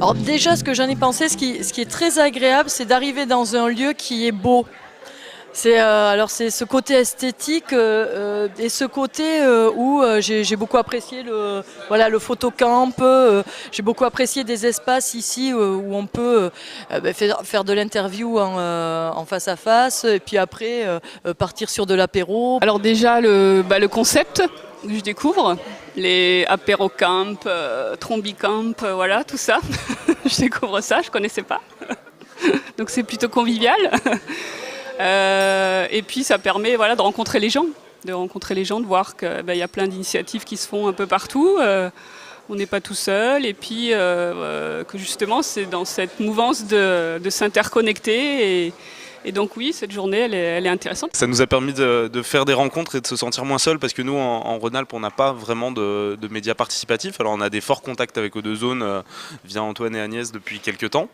Alors déjà, ce que j'en ai pensé, ce qui est très agréable, c'est d'arriver dans un lieu qui est beau. C'est ce côté esthétique et ce côté où j'ai beaucoup apprécié le photocamp. J'ai beaucoup apprécié des espaces ici où on peut faire de l'interview en face à face et puis après partir sur de l'apéro. Alors déjà le concept que je découvre, les apérocamp, trombicamp, voilà tout ça. Je découvre ça, je connaissais pas. Donc c'est plutôt convivial. Et puis ça permet voilà, de rencontrer les gens, de voir qu'il y a plein d'initiatives qui se font un peu partout. On n'est pas tout seul et puis que justement c'est dans cette mouvance de s'interconnecter et donc oui, cette journée elle est intéressante. Ça nous a permis de faire des rencontres et de se sentir moins seul parce que nous en Rhône-Alpes on n'a pas vraiment de médias participatifs. Alors on a des forts contacts avec O2Zone via Antoine et Agnès depuis quelques temps.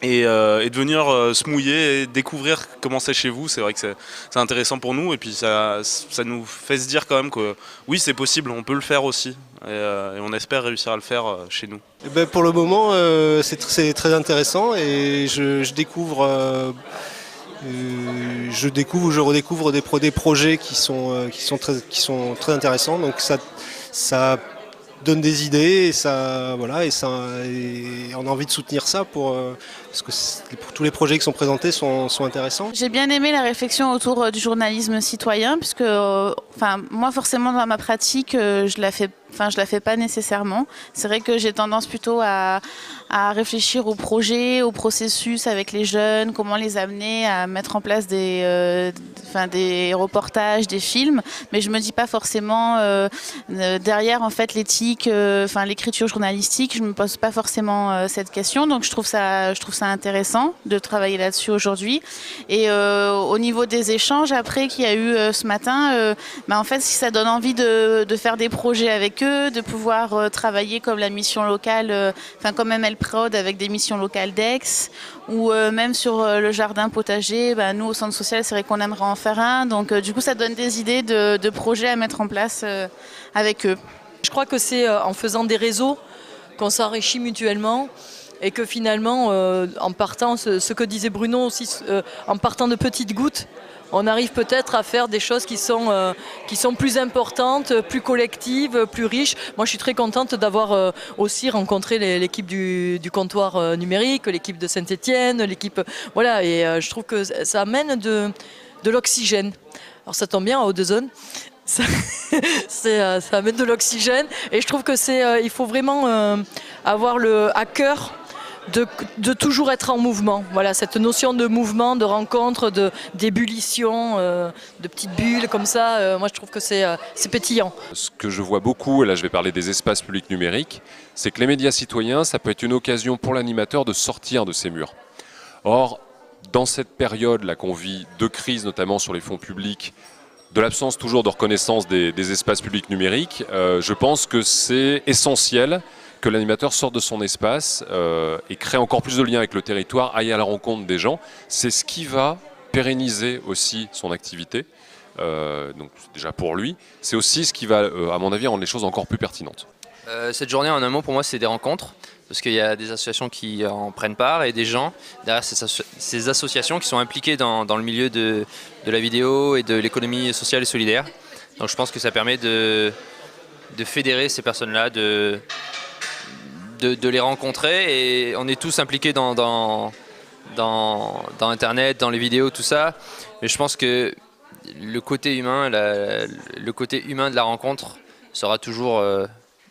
Et de venir se mouiller et découvrir comment c'est chez vous, c'est vrai que c'est intéressant pour nous et puis ça nous fait se dire quand même que oui c'est possible, on peut le faire aussi et on espère réussir à le faire chez nous. Et ben pour le moment c'est très intéressant et je découvre ou je redécouvre des projets qui sont très intéressants, donc ça donne des idées et et on a envie de soutenir ça parce que pour tous les projets qui sont présentés sont intéressants. J'ai bien aimé la réflexion autour du journalisme citoyen puisque moi forcément dans ma pratique je la fais pas nécessairement. C'est vrai que j'ai tendance plutôt à réfléchir au projet, au processus avec les jeunes, comment les amener à mettre en place des reportages, des films, mais je me dis pas forcément derrière en fait l'éthique, l'écriture journalistique, je me pose pas forcément cette question, donc je trouve ça intéressant de travailler là-dessus aujourd'hui. Et au niveau des échanges après qu'il y a eu ce matin, en fait si ça donne envie de faire des projets avec eux, de pouvoir travailler comme la mission locale, comme ML-Prod avec des missions locales d'Aix, ou même sur le jardin potager, nous au centre social c'est vrai qu'on aimerait en faire un, donc du coup ça donne des idées de projets à mettre en place avec eux. Je crois que c'est en faisant des réseaux qu'on s'enrichit mutuellement et que finalement en partant, ce que disait Bruno aussi, en partant de petites gouttes, on arrive peut-être à faire des choses qui sont plus importantes, plus collectives, plus riches. Moi, je suis très contente d'avoir aussi rencontré l'équipe du comptoir numérique, l'équipe de Saint-Étienne, l'équipe... Voilà, et je trouve que ça amène de l'oxygène. Alors ça tombe bien à O2Zone. Ça amène de l'oxygène et je trouve que il faut vraiment avoir à cœur de toujours être en mouvement. Voilà, cette notion de mouvement, de rencontre, d'ébullition, de petites bulles comme ça, moi je trouve que c'est pétillant. Ce que je vois beaucoup, et là je vais parler des espaces publics numériques, c'est que les médias citoyens, ça peut être une occasion pour l'animateur de sortir de ses murs. Or, dans cette période là qu'on vit de crise, notamment sur les fonds publics, de l'absence toujours de reconnaissance des espaces publics numériques, je pense que c'est essentiel que l'animateur sorte de son espace et crée encore plus de liens avec le territoire, aille à la rencontre des gens. C'est ce qui va pérenniser aussi son activité, donc déjà pour lui. C'est aussi ce qui va, à mon avis, rendre les choses encore plus pertinentes. Cette journée, en un mot, pour moi, c'est des rencontres. Parce qu'il y a des associations qui en prennent part et des gens derrière ces associations qui sont impliqués dans le milieu de la vidéo et de l'économie sociale et solidaire. Donc je pense que ça permet de fédérer ces personnes-là, de les rencontrer, et on est tous impliqués dans Internet, dans les vidéos, tout ça. Mais je pense que le côté humain, le côté humain de la rencontre sera toujours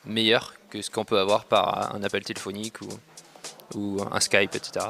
meilleur que ce qu'on peut avoir par un appel téléphonique ou un Skype, etc.